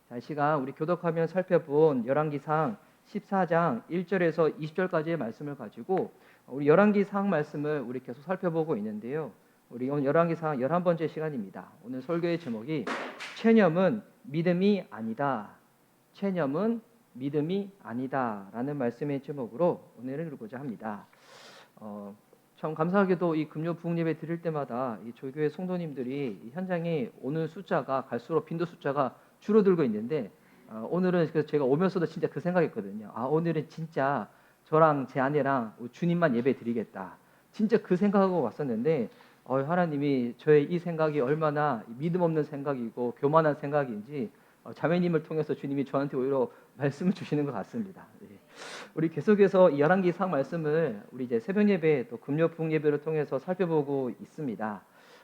자, 이 시간 우리 교독하면 살펴본 열왕기상 14장 1절에서 20절까지의 말씀을 가지고 우리 열왕기상 말씀을 우리 계속 살펴보고 있는데요. 우리 오늘 열왕기상 11번째 시간입니다. 오늘 설교의 제목이 체념은 믿음이 아니다. 체념은 믿음이 아니다 라는 말씀의 제목으로 오늘은 읽고자 합니다. 참 감사하게도 이 금요 부흥 예배 드릴 때마다 이 조교회 성도님들이 이 현장에 오는 숫자가 갈수록 빈도 숫자가 줄어들고 있는데 오늘은 그래서 제가 오면서도 진짜 그 생각했거든요. 오늘은 진짜 저랑 제 아내랑 주님만 예배 드리겠다. 진짜 그 생각하고 왔었는데 하나님이 저의 이 생각이 얼마나 믿음 없는 생각이고 교만한 생각인지 자매님을 통해서 주님이 저한테 오히려 말씀을 주시는 것 같습니다. 우리 계속해서 이 열왕기상 말씀을 우리 이제 새벽 예배 또 금요 부흥 예배를 통해서 살펴보고 있습니다.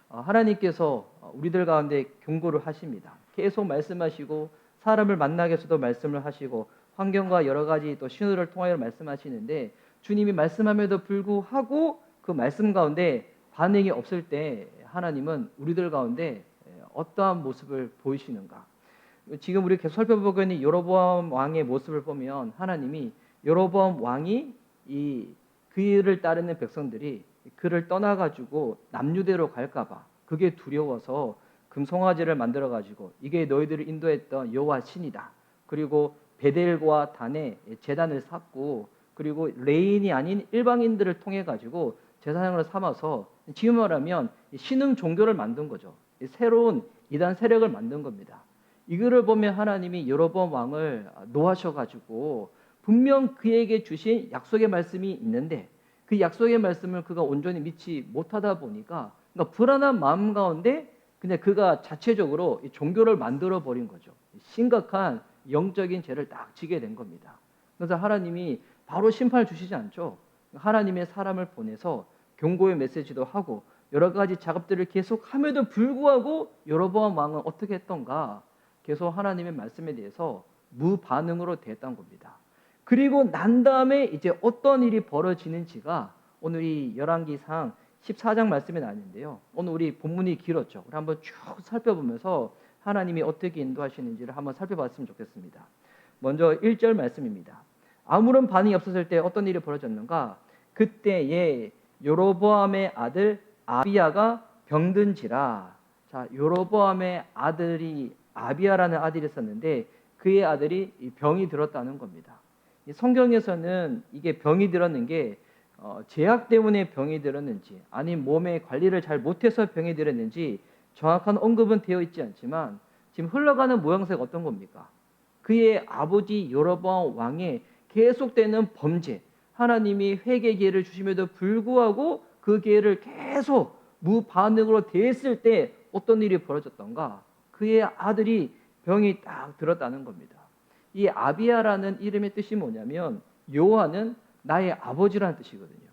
하나님께서 우리들 가운데 경고를 하십니다. 계속 말씀하시고 사람을 만나게 해서도 말씀을 하시고 환경과 여러 가지 또 신호를 통하여 말씀하시는데 주님이 말씀함에도 불구하고 그 말씀 가운데 반응이 없을 때 하나님은 우리들 가운데 어떠한 모습을 보이시는가? 지금 우리 계속 살펴보고 있는 여로보암 왕의 모습을 보면 하나님이 여로보암 왕이 이 그를 따르는 백성들이 그를 떠나가지고 남유대로 갈까봐 그게 두려워서 금송아지를 만들어가지고 이게 너희들을 인도했던 여호와 신이다. 그리고 베델과 단에 제단을 쌓고 그리고 레인이 아닌 일방인들을 통해 가지고 제사장으로 삼아서 지금 말하면 신흥 종교를 만든 거죠. 새로운 이단 세력을 만든 겁니다. 이거를 보면 하나님이 여로보암 왕을 노하셔가지고 분명 그에게 주신 약속의 말씀이 있는데 그 약속의 말씀을 그가 온전히 믿지 못하다 보니까 그러니까 불안한 마음 가운데 그냥 그가 자체적으로 종교를 만들어 버린 거죠. 심각한 영적인 죄를 딱 지게 된 겁니다. 그래서 하나님이 바로 심판을 주시지 않죠. 하나님의 사람을 보내서 경고의 메시지도 하고 여러 가지 작업들을 계속 함에도 불구하고 여로보암 왕은 어떻게 했던가? 계속 하나님의 말씀에 대해서 무반응으로 대했던 겁니다. 그리고 난 다음에 이제 어떤 일이 벌어지는지가 오늘 이 열왕기상 14장 말씀에 나왔는데요. 오늘 우리 본문이 길었죠. 우리 한번 쭉 살펴보면서 하나님이 어떻게 인도하시는지를 한번 살펴봤으면 좋겠습니다. 먼저 1절 말씀입니다. 아무런 반응이 없었을 때 어떤 일이 벌어졌는가? 그때에 여로보암의 아들 아비야가 병든지라. 자, 여로보암의 아들이 아비야라는 아들이 있었는데 그의 아들이 병이 들었다는 겁니다. 성경에서는 이게 병이 들었는 게 제약 때문에 병이 들었는지 아니면 몸의 관리를 잘 못해서 병이 들었는지 정확한 언급은 되어 있지 않지만 지금 흘러가는 모양새가 어떤 겁니까? 그의 아버지 여로보암 왕의 계속되는 범죄, 하나님이 회개 기회를 주심에도 불구하고 그 기회를 계속 무반응으로 대했을 때 어떤 일이 벌어졌던가? 그의 아들이 병이 딱 들었다는 겁니다. 이 아비야라는 이름의 뜻이 뭐냐면 여호와는 나의 아버지라는 뜻이거든요.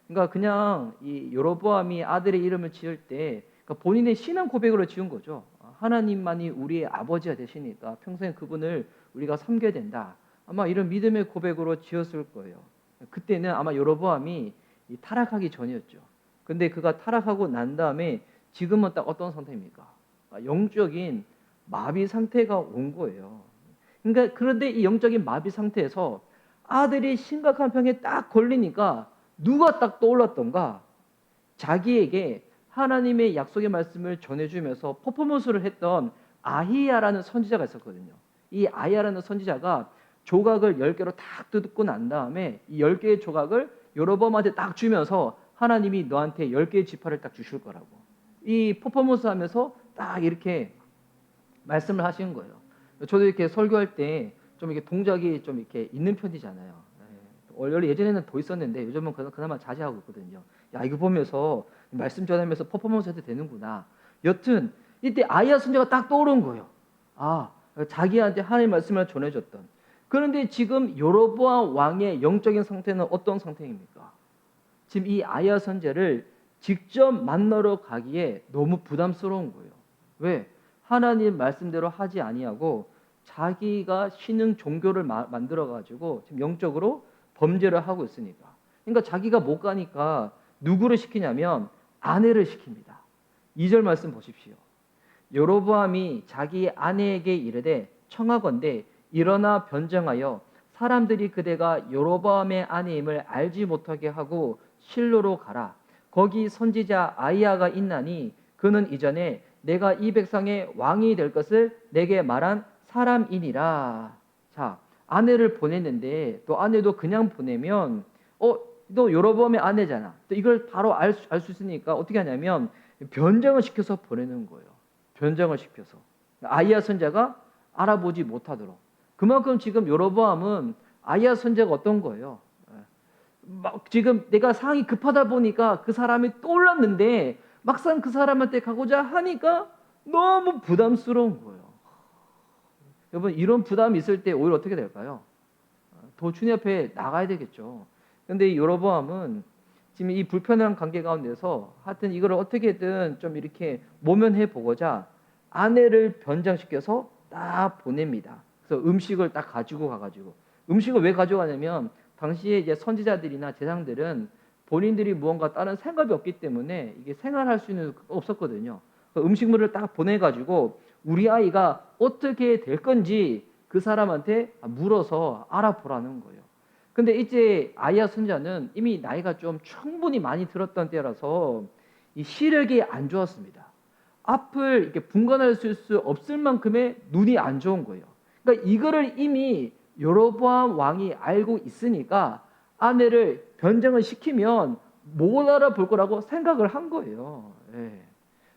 그러니까 그냥 이 여로보암이 아들의 이름을 지을 때 그러니까 본인의 신앙 고백으로 지은 거죠. 하나님만이 우리의 아버지가 되시니까 평생 그분을 우리가 섬겨야 된다. 아마 이런 믿음의 고백으로 지었을 거예요. 그때는 아마 여로보암이 타락하기 전이었죠. 근데 그가 타락하고 난 다음에 지금은 딱 어떤 상태입니까? 영적인 마비 상태가 온 거예요. 그러니까 그런데 이 영적인 마비 상태에서 아들이 심각한 병에 딱 걸리니까 누가 딱 떠올랐던가? 자기에게 하나님의 약속의 말씀을 전해주면서 퍼포먼스를 했던 아히야라는 선지자가 있었거든요. 이 아히야라는 선지자가 조각을 10개로 딱 뜯고 난 다음에 이 10개의 조각을 여로보암한테 딱 주면서 하나님이 너한테 10개의 지파를 딱 주실 거라고. 이 퍼포먼스 하면서 딱 이렇게 말씀을 하신 거예요. 저도 이렇게 설교할 때 좀 이렇게 동작이 좀 이렇게 있는 편이잖아요. 원래 예전에는 더 있었는데 요즘은 그나마 자제하고 있거든요. 야, 이거 보면서 말씀 전하면서 퍼포먼스 해도 되는구나. 여튼 이때 아이야 선지자가 딱 떠오른 거예요. 자기한테 하나님의 말씀을 전해줬던. 그런데 지금 여로보암 왕의 영적인 상태는 어떤 상태입니까? 지금 이 아이야 선지자를 직접 만나러 가기에 너무 부담스러운 거예요. 왜? 하나님 말씀대로 하지 아니하고 자기가 신흥 종교를 만들어 가지고 지금 영적으로 범죄를 하고 있으니까. 그러니까 자기가 못 가니까 누구를 시키냐면 아내를 시킵니다. 2절 말씀 보십시오. 여로보암이 자기 아내에게 이르되 청하건대 일어나 변정하여 사람들이 그대가 여로보암의 아내임을 알지 못하게 하고 실로로 가라. 거기 선지자 아이야가 있나니 그는 이전에 내가 이 백성의 왕이 될 것을 내게 말한 사람이니라. 자, 아내를 보냈는데 또 아내도 그냥 보내면 너 여로보암의 아내잖아. 또 이걸 바로 알 수 있으니까 어떻게 하냐면 변정을 시켜서 보내는 거예요. 변정을 시켜서 아이야 선지자가 알아보지 못하도록. 그만큼 지금 여로보암은 아이야 선지자가 어떤 거예요? 막 지금 내가 상황이 급하다 보니까 그 사람이 떠올랐는데 막상 그 사람한테 가고자 하니까 너무 부담스러운 거예요. 여러분 이런 부담이 있을 때 오히려 어떻게 될까요? 더 주님 앞에 나가야 되겠죠. 근데 여로보암은 지금 이 불편한 관계 가운데서 하여튼 이걸 어떻게든 좀 이렇게 모면해 보고자 아내를 변장시켜서 딱 보냅니다. 그래서 음식을 딱 가지고 가가지고 음식을 왜 가져가냐면 당시에 이제 선지자들이나 제사장들은 본인들이 무언가 다른 생각이 없기 때문에 이게 생활할 수는 없었거든요. 음식물을 딱 보내가지고 우리 아이가 어떻게 될 건지 그 사람한테 물어서 알아보라는 거예요. 근데 이제 아이야 선지자는 이미 나이가 좀 충분히 많이 들었던 때라서 이 시력이 안 좋았습니다. 앞을 이렇게 분간할 수 없을 만큼의 눈이 안 좋은 거예요. 그러니까 이거를 이미 여로보암 왕이 알고 있으니까 아내를 변정을 시키면 못 알아볼 거라고 생각을 한 거예요. 예.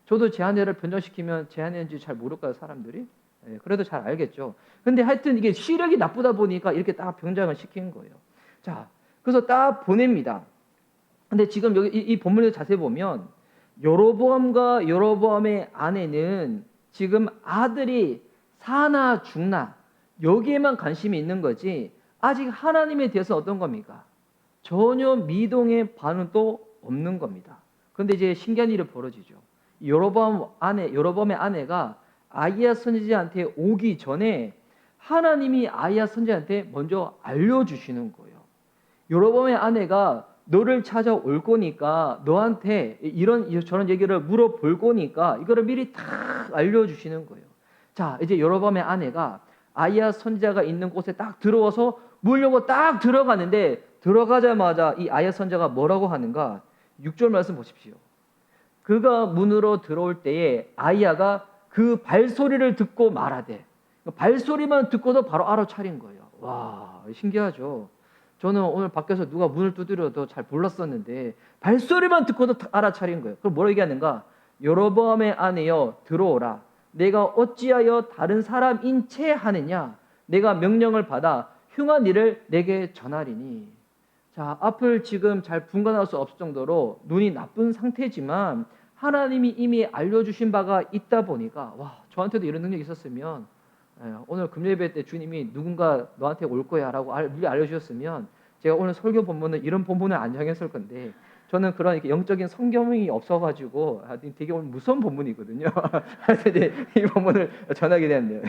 저도 제 아내를 변정시키면 제 아내인지 잘 모를까요, 사람들이? 예, 그래도 잘 알겠죠. 근데 하여튼 이게 시력이 나쁘다 보니까 이렇게 딱 변장을 시킨 거예요. 자, 그래서 딱 보냅니다. 근데 지금 여기 이 본문을 자세히 보면 여로보암과 여로보암의 아내는 지금 아들이 사나 죽나 여기에만 관심이 있는 거지 아직 하나님에 대해서 어떤 겁니까? 전혀 미동의 반응도 없는 겁니다. 그런데 이제 신기한 일이 벌어지죠. 여로보암의 아내가 아이야 선지자한테 오기 전에 하나님이 아이야 선지자한테 먼저 알려주시는 거예요. 여로보암의 아내가 너를 찾아올 거니까 너한테 이런 저런 얘기를 물어볼 거니까 이거를 미리 딱 알려주시는 거예요. 자, 이제 여로보암의 아내가 아이야 선지자가 있는 곳에 딱 들어와서 물려고 딱 들어가는데 들어가자마자 이 아이야 선지자가 뭐라고 하는가? 6절 말씀 보십시오. 그가 문으로 들어올 때에 아이야가 그 발소리를 듣고 말하되 발소리만 듣고도 바로 알아차린 거예요. 와, 신기하죠. 저는 오늘 밖에서 누가 문을 두드려도 잘 몰랐었는데 발소리만 듣고도 알아차린 거예요. 그럼 뭐라고 얘기하는가? 여로보암의 아내여 들어오라. 내가 어찌하여 다른 사람인 채 하느냐? 내가 명령을 받아 흉한 일을 내게 전하리니. 자, 앞을 지금 잘 분간할 수 없을 정도로 눈이 나쁜 상태지만 하나님이 이미 알려주신 바가 있다 보니까 와, 저한테도 이런 능력이 있었으면 오늘 금요예배 때 주님이 누군가 너한테 올 거야 라고 미리 알려주셨으면 제가 오늘 설교 본문은 이런 본문을 안 정했을 건데 저는 그런 이렇게 영적인 성경이 없어가지고 되게 오늘 무서운 본문이거든요. 이 본문을 전하게 되었네요.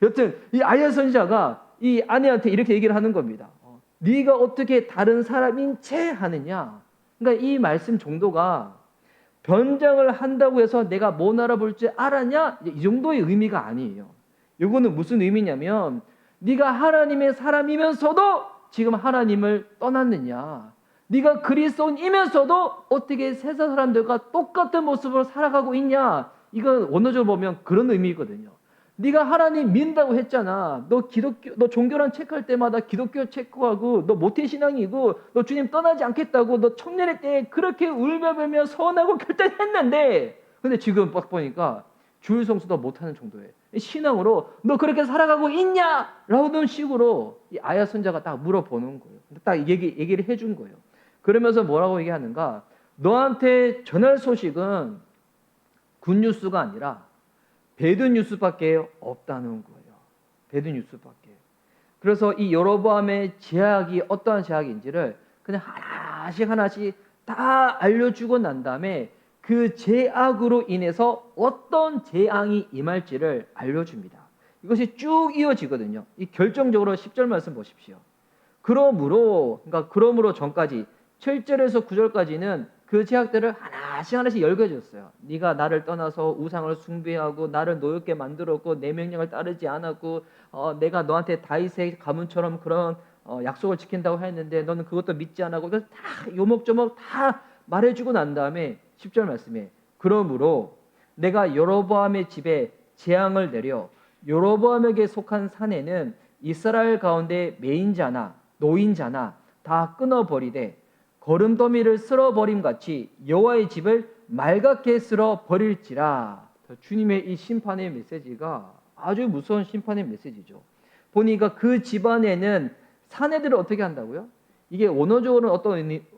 여튼 이 아이야 선지자가 이 아내한테 이렇게 얘기를 하는 겁니다. 네가 어떻게 다른 사람인 채 하느냐. 그러니까 이 말씀 정도가 변장을 한다고 해서 내가 못 알아볼 줄 알았냐? 이 정도의 의미가 아니에요. 이거는 무슨 의미냐면 네가 하나님의 사람이면서도 지금 하나님을 떠났느냐. 네가 그리스도인이면서도 어떻게 세상 사람들과 똑같은 모습으로 살아가고 있냐. 이건 원어적으로 보면 그런 의미거든요. 네가 하나님 믿는다고 했잖아. 너 종교란 체크할 때마다 기독교 체크하고 너 모태신앙이고 너 주님 떠나지 않겠다고 너 청년의 때에 그렇게 울며불며 서원하고 결단했는데 근데 지금 딱 보니까 주일 성수도 못하는 정도의 신앙으로 너 그렇게 살아가고 있냐? 라는 식으로 이 아이야 선지자가 딱 물어보는 거예요. 딱 얘기를 해준 거예요. 그러면서 뭐라고 얘기하는가? 너한테 전할 소식은 굿뉴스가 아니라 배드뉴스밖에 없다는 거예요. 배드뉴스밖에. 그래서 이 여로보암의 제약이 어떠한 제약인지를 그냥 하나씩 다 알려주고 난 다음에 그 제약으로 인해서 어떤 재앙이 임할지를 알려줍니다. 이것이 쭉 이어지거든요. 이 결정적으로 10절 말씀 보십시오. 그러므로 전까지 7절에서 9절까지는 그 제약들을 하나씩 하나씩 열게 줬어요. 네가 나를 떠나서 우상을 숭배하고 나를 노엽게 만들었고 내 명령을 따르지 않았고 내가 너한테 다윗의 가문처럼 그런 약속을 지킨다고 했는데 너는 그것도 믿지 않았고 다 요목조목 다 말해주고 난 다음에 10절 말씀에 그러므로 내가 여로보암의 집에 재앙을 내려 여로보암에게 속한 사내는 이스라엘 가운데 매인자나 노인자나 다 끊어버리되 거름더미를 쓸어버림 같이 여호와의 집을 맑게 쓸어버릴지라. 주님의 이 심판의 메시지가 아주 무서운 심판의 메시지죠. 보니까 그 집안에는 사내들을 어떻게 한다고요? 이게 원어적으로는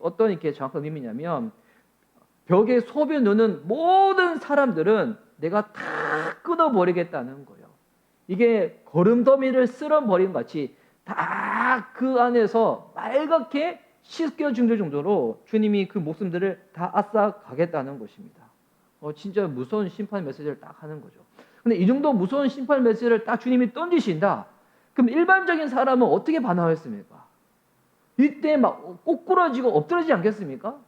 어떤 이렇게 정확한 의미냐면 벽에 소변 누는 모든 사람들은 내가 다 끊어버리겠다는 거예요. 이게 거름더미를 쓸어버린 같이 다 그 안에서 빨갛게 씻겨준 정도로 주님이 그 목숨들을 다 앗아 가겠다는 것입니다. 진짜 무서운 심판 메시지를 딱 하는 거죠. 근데 이 정도 무서운 심판 메시지를 딱 주님이 던지신다. 그럼 일반적인 사람은 어떻게 반응하겠습니까? 이때 막 꼬꾸라지고 엎드러지지 않겠습니까?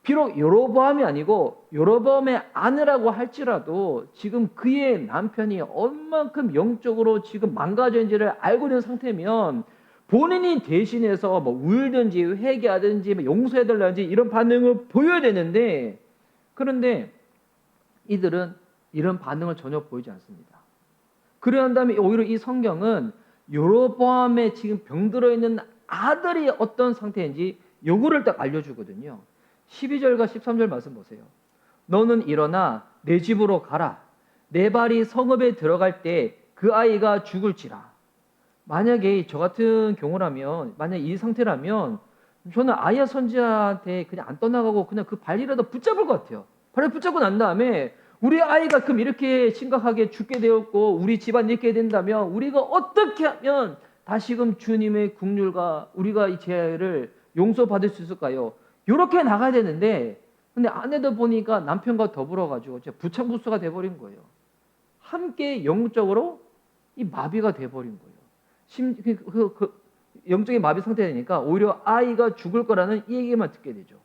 비록 여로보암이 아니고 여로보암의 아내라고 할지라도 지금 그의 남편이 얼만큼 영적으로 지금 망가져 있는지를 알고 있는 상태면 본인이 대신해서 뭐 울든지 회개하든지 용서해달라든지 이런 반응을 보여야 되는데 그런데 이들은 이런 반응을 전혀 보이지 않습니다. 그래야 한다면 오히려 이 성경은 여로보암에 지금 병들어 있는 아들이 어떤 상태인지 요거를 딱 알려주거든요. 12절과 13절 말씀 보세요. 너는 일어나 내 집으로 가라. 내 발이 성읍에 들어갈 때 그 아이가 죽을지라. 만약에 저 같은 경우라면 만약 이 상태라면 저는 아이야 선지자한테 그냥 안 떠나가고 그냥 그 발이라도 붙잡을 것 같아요. 발을 붙잡고 난 다음에 우리 아이가 그럼 이렇게 심각하게 죽게 되었고 우리 집안 이렇게 된다면 우리가 어떻게 하면 다시금 주님의 긍휼과 우리가 이 죄를 용서받을 수 있을까요? 이렇게 나가야 되는데 근데 아내도 보니까 남편과 더불어 가지고 부창부수가 돼버린 거예요. 함께 영적으로 이 마비가 돼버린 거예요. 영적인 마비 상태니까 오히려 아이가 죽을 거라는 이 얘기만 듣게 되죠.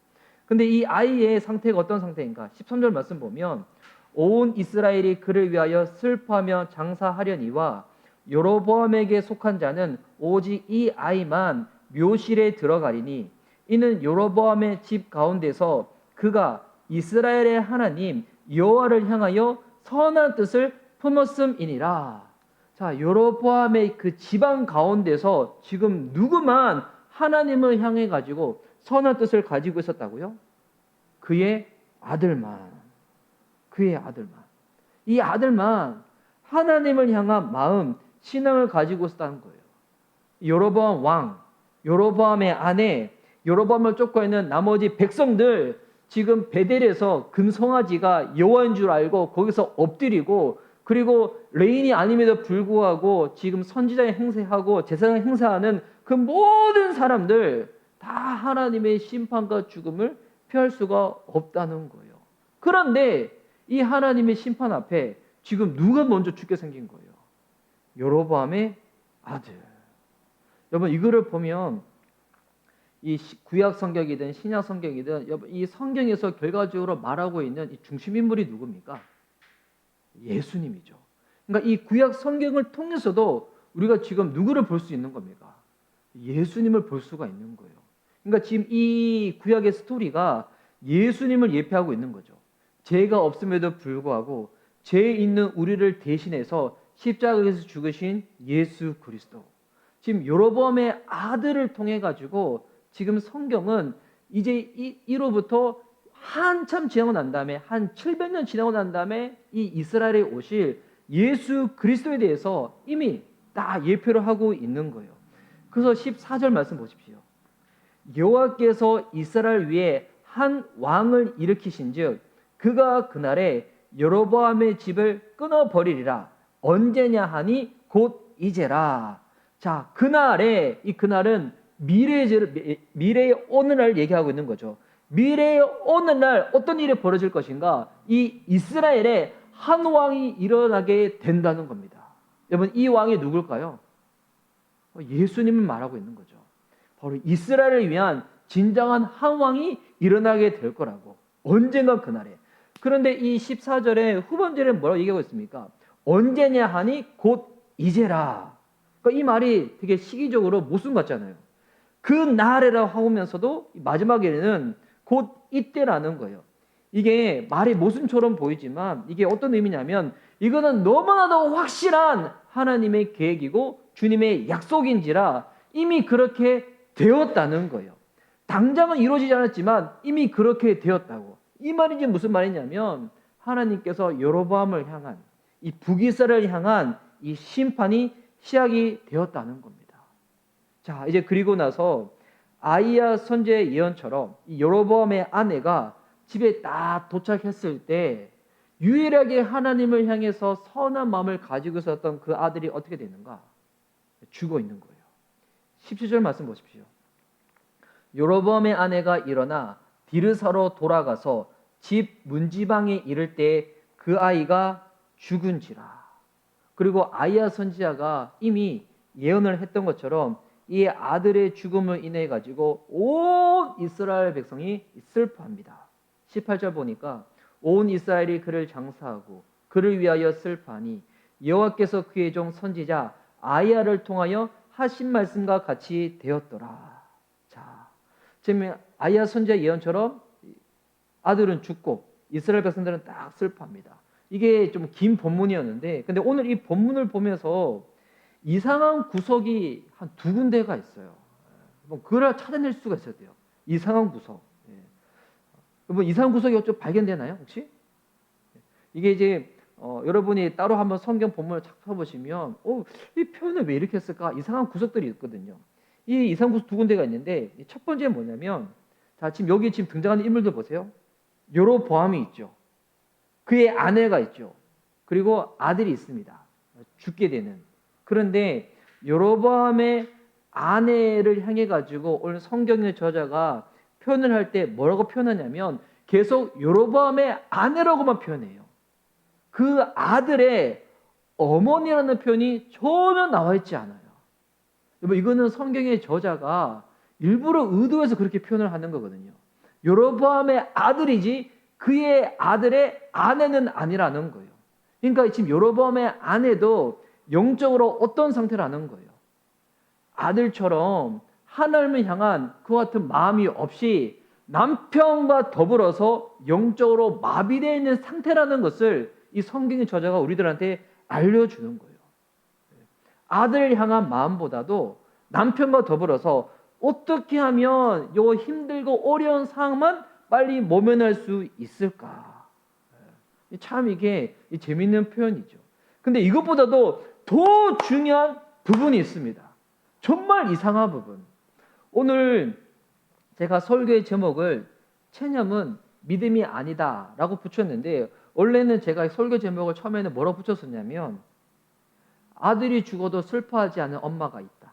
근데 이 아이의 상태가 어떤 상태인가? 13절 말씀 보면 온 이스라엘이 그를 위하여 슬퍼하며 장사하려니와 여로보암에게 속한 자는 오직 이 아이만 묘실에 들어가리니 이는 여로보암의 집 가운데서 그가 이스라엘의 하나님 여호와를 향하여 선한 뜻을 품었음이니라. 자, 여로보암의 그 집안 가운데서 지금 누구만 하나님을 향해 가지고 선한 뜻을 가지고 있었다고요? 그의 아들만. 이 아들만 하나님을 향한 마음, 신앙을 가지고 있었다는 거예요. 여로보암 왕, 여로보암의 아내, 여로보암을 쫓고 있는 나머지 백성들 지금 베델에서 금송아지가 여호와인 줄 알고 거기서 엎드리고 그리고 레인이 아님에도 불구하고 지금 선지자의 행세하고 제사장 행사하는 그 모든 사람들 다 하나님의 심판과 죽음을 피할 수가 없다는 거예요. 그런데 이 하나님의 심판 앞에 지금 누가 먼저 죽게 생긴 거예요? 여로보암의 아들. 여러분 이거를 보면 이 구약 성경이든 신약 성경이든 여러분 이 성경에서 결과적으로 말하고 있는 이 중심 인물이 누굽니까? 예수님이죠. 그러니까 이 구약 성경을 통해서도 우리가 지금 누구를 볼 수 있는 겁니까? 예수님을 볼 수가 있는 거예요. 그러니까 지금 이 구약의 스토리가 예수님을 예표하고 있는 거죠. 죄가 없음에도 불구하고 죄 있는 우리를 대신해서 십자가에서 죽으신 예수 그리스도. 지금 여로보암의 아들을 통해 가지고 지금 성경은 이제 이로부터 한참 지나고 난 다음에 한 700년 지나고 난 다음에 이 이스라엘에 오실 예수 그리스도에 대해서 이미 다 예표를 하고 있는 거예요. 그래서 14절 말씀 보십시오. 여호와께서 이스라엘 위에 한 왕을 일으키신즉 그가 그날에 여로보암의 집을 끊어버리리라. 언제냐 하니 곧 이제라. 자, 그날에 이 그날은 미래의 오늘날 얘기하고 있는 거죠. 미래의 오늘날 어떤 일이 벌어질 것인가? 이 이스라엘에 한 왕이 일어나게 된다는 겁니다. 여러분 이 왕이 누굴까요? 예수님을 말하고 있는 거죠. 바로 이스라엘을 위한 진정한 한 왕이 일어나게 될 거라고. 언젠가 그날에. 그런데 이 14절의 후반절에 뭐라고 얘기하고 있습니까? 언제냐 하니 곧 이제라. 그러니까 이 말이 되게 시기적으로 모순 같잖아요. 그 날에라 하면서도 마지막에는 곧 이때라는 거예요. 이게 말이 모순처럼 보이지만 이게 어떤 의미냐면 이거는 너무나도 확실한 하나님의 계획이고 주님의 약속인지라 이미 그렇게 되었다는 거예요. 당장은 이루어지지 않았지만 이미 그렇게 되었다고. 이 말이 지금 무슨 말이냐면 하나님께서 여로보암을 향한 이 북이스라엘을 향한 이 심판이 시작이 되었다는 겁니다. 자, 이제 그리고 나서 아이야 선지의 예언처럼 이 여로보암의 아내가 집에 딱 도착했을 때 유일하게 하나님을 향해서 선한 마음을 가지고 있었던 그 아들이 어떻게 되는가? 죽어 있는 거예요. 17절 말씀 보십시오. 여로보암의 아내가 일어나 디르사로 돌아가서 집 문지방에 이를 때 그 아이가 죽은지라. 그리고 아이야 선지자가 이미 예언을 했던 것처럼 이 아들의 죽음을 인해 가지고 온 이스라엘 백성이 슬퍼합니다. 18절 보니까 온 이스라엘이 그를 장사하고 그를 위하여 슬퍼하니 여호와께서 그의 종 선지자 아이야를 통하여 하신 말씀과 같이 되었더라. 자, 지금 아이야 선지자 예언처럼 아들은 죽고 이스라엘 백성들은 딱 슬퍼합니다. 이게 좀 긴 본문이었는데 근데 오늘 이 본문을 보면서 이상한 구석이 한 두 군데가 있어요. 그걸 찾아낼 수가 있어야 돼요. 이상한 구석. 여러분 이상한 구석이 좀 발견되나요? 혹시? 이게 이제 여러분이 따로 한번 성경 본문을 찾아보시면 이 표현을 왜 이렇게 했을까? 이상한 구석들이 있거든요. 이 이상한 구석 두 군데가 있는데 첫 번째는 뭐냐면 자 지금 여기 지금 등장하는 인물들 보세요. 여로보암이 있죠. 그의 아내가 있죠. 그리고 아들이 있습니다. 죽게 되는. 그런데 여로보암의 아내를 향해 가지고 오늘 성경의 저자가 표현을 할 때 뭐라고 표현하냐면 계속 여로보암의 아내라고만 표현해요. 그 아들의 어머니라는 표현이 전혀 나와 있지 않아요. 여러분 이거는 성경의 저자가 일부러 의도해서 그렇게 표현을 하는 거거든요. 여로보암의 아들이지 그의 아들의 아내는 아니라는 거예요. 그러니까 지금 여로보암의 아내도 영적으로 어떤 상태라는 거예요. 아들처럼 하나님을 향한 그와 같은 마음이 없이 남편과 더불어서 영적으로 마비되어 있는 상태라는 것을 이 성경의 저자가 우리들한테 알려주는 거예요. 아들을 향한 마음보다도 남편과 더불어서 어떻게 하면 요 힘들고 어려운 상황만 빨리 모면할 수 있을까? 참 이게 재미있는 표현이죠. 근데 이것보다도 더 중요한 부분이 있습니다. 정말 이상한 부분. 오늘 제가 설교의 제목을 체념은 믿음이 아니다 라고 붙였는데 원래는 제가 설교 제목을 처음에는 뭐라고 붙였었냐면 아들이 죽어도 슬퍼하지 않은 엄마가 있다.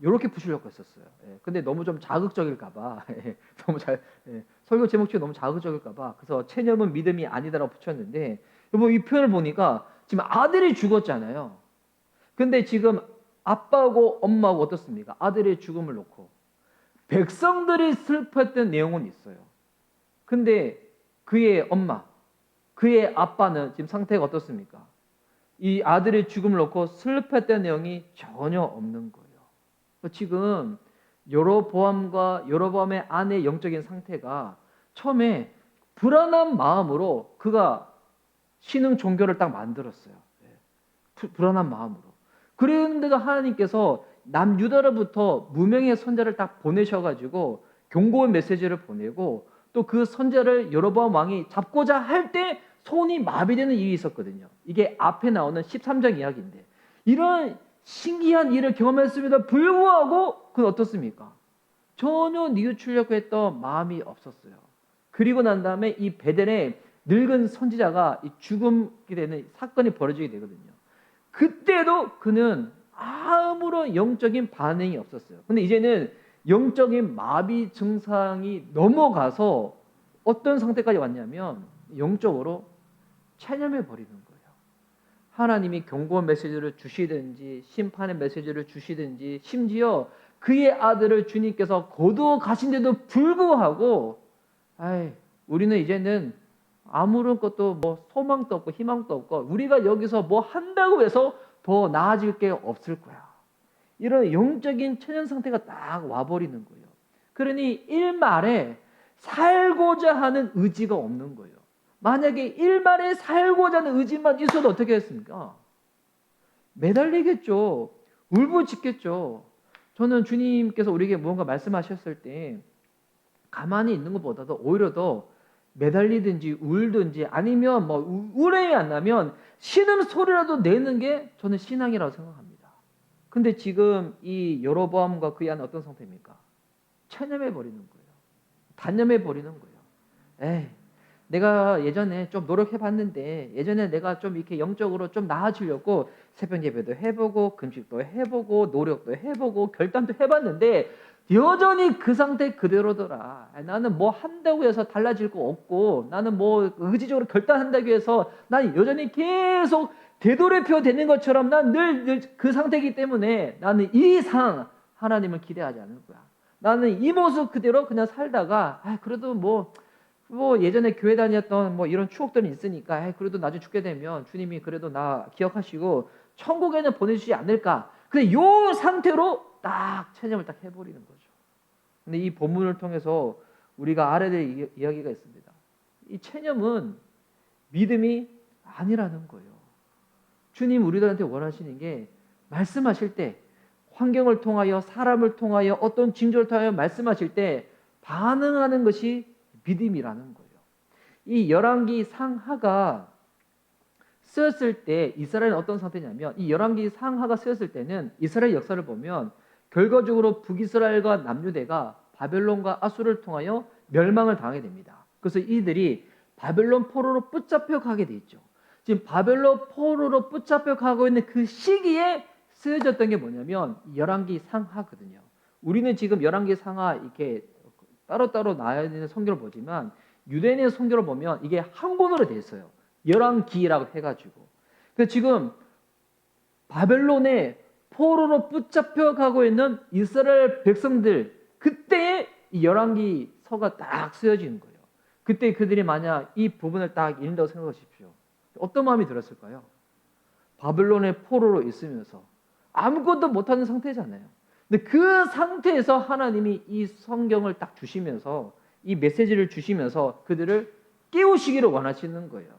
이렇게 붙이려고 했었어요. 근데 너무 좀 자극적일까봐 너무 설교 제목 중에 너무 자극적일까봐 그래서 체념은 믿음이 아니다라고 붙였는데 여러분 이 표현을 보니까 지금 아들이 죽었잖아요. 근데 지금 아빠하고 엄마하고 어떻습니까? 아들의 죽음을 놓고 백성들이 슬퍼했던 내용은 있어요. 근데 그의 엄마, 그의 아빠는 지금 상태가 어떻습니까? 이 아들의 죽음을 놓고 슬퍼했던 내용이 전혀 없는 거예요. 지금 여로보암과 여로보암의 아내의 영적인 상태가 처음에 불안한 마음으로 그가 신흥 종교를 딱 만들었어요. 불안한 마음으로. 그런데가 하나님께서 남유다로부터 무명의 선자를 딱 보내셔가지고 경고의 메시지를 보내고 또 그 선자를 여로보암 왕이 잡고자 할 때 손이 마비되는 일이 있었거든요. 이게 앞에 나오는 13장 이야기인데 이런 신기한 일을 경험했음에도 불구하고 그건 어떻습니까? 전혀 뉘우치려고 했던 마음이 없었어요. 그리고 난 다음에 이 베델에 늙은 선지자가 죽게 되는 사건이 벌어지게 되거든요. 그때도 그는 아무런 영적인 반응이 없었어요. 근데 이제는 영적인 마비 증상이 넘어가서 어떤 상태까지 왔냐면 영적으로 체념해 버리는 거예요. 하나님이 경고의 메시지를 주시든지 심판의 메시지를 주시든지 심지어 그의 아들을 주님께서 거두어 가신데도 불구하고 우리는 이제는 아무런 것도 뭐 소망도 없고 희망도 없고 우리가 여기서 뭐 한다고 해서 더 나아질 게 없을 거야. 이런 영적인 체념 상태가 딱 와버리는 거예요. 그러니 일말에 살고자 하는 의지가 없는 거예요. 만약에 일말에 살고자 하는 의지만 있어도 어떻게 했습니까? 매달리겠죠. 울부짖겠죠. 저는 주님께서 우리에게 무언가 말씀하셨을 때 가만히 있는 것보다도 오히려 더 매달리든지 울든지 아니면 뭐 울음이 안 나면 신음 소리라도 내는 게 저는 신앙이라고 생각합니다. 근데 지금 이 여로보암과 그의 아내 어떤 상태입니까? 체념해 버리는 거예요. 단념해 버리는 거예요. 에이, 내가 예전에 좀 노력해 봤는데 예전에 내가 좀 이렇게 영적으로 좀 나아지려고 새벽 예배도 해보고 금식도 해보고 노력도 해보고 결단도 해봤는데 여전히 그 상태 그대로더라. 나는 뭐 한다고 해서 달라질 거 없고 나는 뭐 의지적으로 결단한다고 해서 난 여전히 계속 되돌이표 되는 것처럼 난 늘 그 상태이기 때문에 나는 이 이상 하나님을 기대하지 않을 거야. 나는 이 모습 그대로 그냥 살다가 그래도 뭐 예전에 교회 다녔던 뭐 이런 추억들이 있으니까 그래도 나중에 죽게 되면 주님이 그래도 나 기억하시고 천국에는 보내주지 않을까. 근데 요 상태로 딱 체념을 딱 해버리는 거죠. 근데 이 본문을 통해서 우리가 알아야 될 이야기가 있습니다. 이 체념은 믿음이 아니라는 거예요. 주님 우리들한테 원하시는 게 말씀하실 때 환경을 통하여 사람을 통하여 어떤 징조를 통하여 말씀하실 때 반응하는 것이 믿음이라는 거예요. 이 열왕기 상하가 쓰였을 때 이스라엘은 어떤 상태냐면 이 열왕기 상하가 쓰였을 때는 이스라엘 역사를 보면 결과적으로 북이스라엘과 남유대가 바벨론과 아수르를 통하여 멸망을 당하게 됩니다. 그래서 이들이 바벨론 포로로 붙잡혀 가게 돼 있죠. 지금 바벨론 포로로 붙잡혀 가고 있는 그 시기에 쓰여졌던 게 뭐냐면 열왕기 상하거든요. 우리는 지금 열왕기 상하 이렇게 따로따로 나와 있는 성경을 보지만 유대인의 성경을 보면 이게 한 권으로 되어 있어요. 열왕기라고 해가지고. 그래서 지금 바벨론에 포로로 붙잡혀 가고 있는 이스라엘 백성들 그때에 이 열왕기 서가 딱 쓰여지는 거예요. 그때 그들이 만약 이 부분을 딱 읽는다고 생각하십시오. 어떤 마음이 들었을까요? 바벨론의 포로로 있으면서 아무것도 못하는 상태잖아요. 근데 그 상태에서 하나님이 이 성경을 딱 주시면서 이 메시지를 주시면서 그들을 깨우시기를 원하시는 거예요.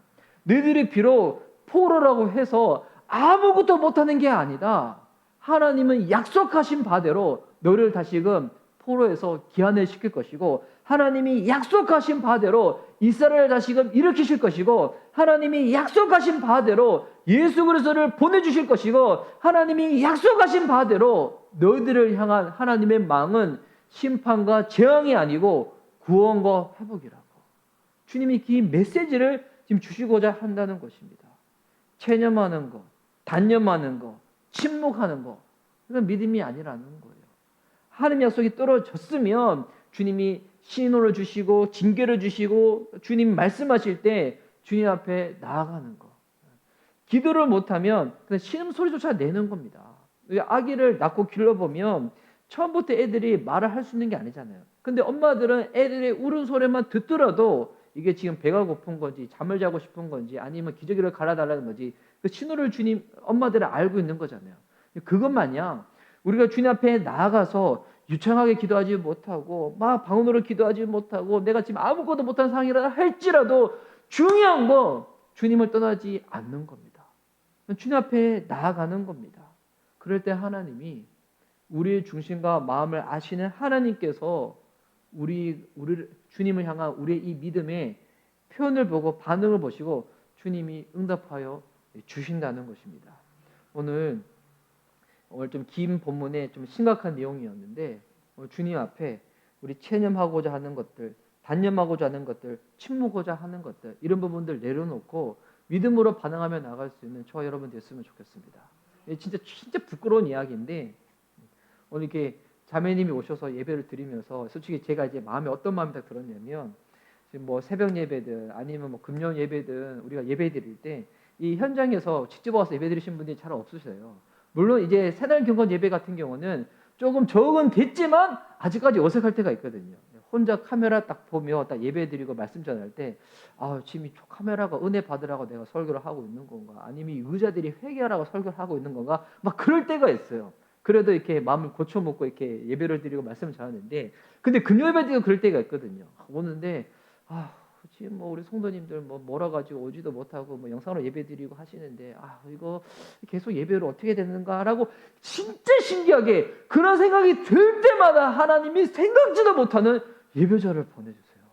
너희들이 비록 포로라고 해서 아무것도 못하는 게 아니다. 하나님은 약속하신 바대로 너를 다시금 포로에서 기한을 시킬 것이고 하나님이 약속하신 바대로 이스라엘 다시금 일으키실 것이고 하나님이 약속하신 바대로 예수 그리스도를 보내주실 것이고 하나님이 약속하신 바대로 너희들을 향한 하나님의 마음은 심판과 재앙이 아니고 구원과 회복이라고. 주님이 이 메시지를 지금 주시고자 한다는 것입니다. 체념하는 것, 단념하는 것, 침묵하는 것, 그건 믿음이 아니라는 거예요. 하나님 약속이 떨어졌으면 주님이 신호를 주시고 징계를 주시고 주님 말씀하실 때 주님 앞에 나아가는 것. 기도를 못하면 그냥 신음소리조차 내는 겁니다. 아기를 낳고 길러보면 처음부터 애들이 말을 할 수 있는 게 아니잖아요. 근데 엄마들은 애들의 울음소리만 듣더라도 이게 지금 배가 고픈 건지 잠을 자고 싶은 건지 아니면 기저귀를 갈아달라는 건지 그 신호를 주님 엄마들은 알고 있는 거잖아요. 그것 마냥 우리가 주님 앞에 나아가서 유창하게 기도하지 못하고 막 방언으로 기도하지 못하고 내가 지금 아무것도 못하는 상황이라 할지라도 중요한 건 주님을 떠나지 않는 겁니다. 주님 앞에 나아가는 겁니다. 그럴 때 하나님이 우리의 중심과 마음을 아시는 하나님께서 우리를 주님을 향한 우리의 이 믿음의 표현을 보고 반응을 보시고 주님이 응답하여 주신다는 것입니다. 오늘 좀 긴 본문에 좀 심각한 내용이었는데 주님 앞에 우리 체념하고자 하는 것들, 단념하고자 하는 것들, 침묵하고자 하는 것들 이런 부분들 내려놓고 믿음으로 반응하며 나갈 수 있는 저와 여러분 됐으면 좋겠습니다. 진짜 부끄러운 이야기인데 오늘 이렇게 자매님이 오셔서 예배를 드리면서 솔직히 제가 이제 마음에 어떤 마음이 딱 들었냐면 지금 뭐 새벽 예배든 아니면 뭐 금요 예배든 우리가 예배 드릴 때 이 현장에서 직접 와서 예배 드리신 분들이 잘 없으셔요. 물론 이제 새날 경건 예배 같은 경우는 조금 적은 됐지만 아직까지 어색할 때가 있거든요. 혼자 카메라 딱 보며 딱 예배드리고 말씀 전할 때 지금 이 카메라가 은혜 받으라고 내가 설교를 하고 있는 건가? 아니면 이 의자들이 회개하라고 설교를 하고 있는 건가? 막 그럴 때가 있어요. 그래도 이렇게 마음을 고쳐먹고 이렇게 예배를 드리고 말씀을 전하는데, 근데 금요 예배 때도 그럴 때가 있거든요. 오는데 지금 뭐 우리 성도님들 뭐 몰아가지고 오지도 못하고 뭐 영상으로 예배드리고 하시는데 이거 계속 예배로 어떻게 되는가라고 진짜 신기하게 그런 생각이 들 때마다 하나님이 생각지도 못하는 예배자를 보내주세요.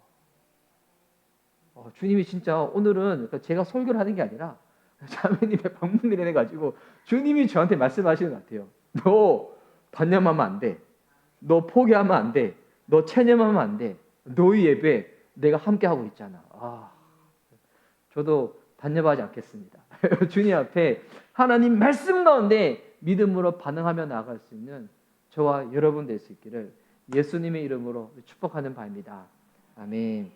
주님이 진짜 오늘은 제가 설교를 하는 게 아니라 자매님의 방문을 해가지고 주님이 저한테 말씀하시는 것 같아요. 너 단념하면 안 돼. 너 포기하면 안 돼. 너 체념하면 안 돼. 너희 예배 내가 함께 하고 있잖아. 저도 단념하지 않겠습니다. 주님 앞에 하나님 말씀 가운데 믿음으로 반응하며 나아갈 수 있는 저와 여러분 될 수 있기를 예수님의 이름으로 축복하는 바입니다. 아멘.